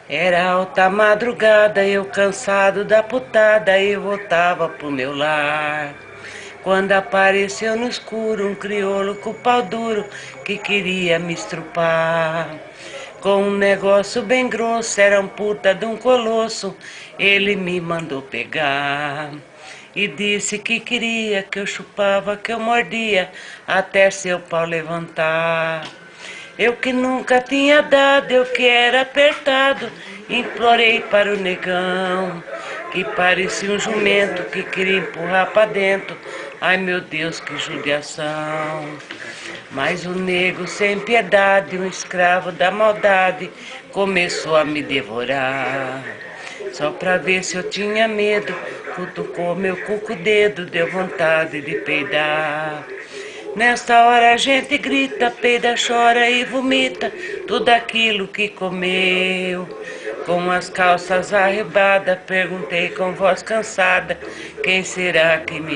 Era alta madrugada, eu cansado da putada, eu voltava pro meu lar. Quando apareceu no escuro um crioulo com pau duro que queria me estrupar. Com um negócio bem grosso, era um puta de um colosso, ele me mandou pegar. E disse que queria que eu chupava, que eu mordia, até seu pau levantar. Eu que nunca tinha dado, eu que era apertado, implorei para o negão, que parecia um jumento que queria empurrar para dentro. Ai meu Deus, que judiação! Mas o nego sem piedade, um escravo da maldade, começou a me devorar. Só pra ver se eu tinha medo, cutucou meu cu com o dedo, deu vontade de peidar. Nesta hora a gente grita, peida, chora e vomita tudo aquilo que comeu. Com as calças arrebadas, perguntei com voz cansada, quem será que me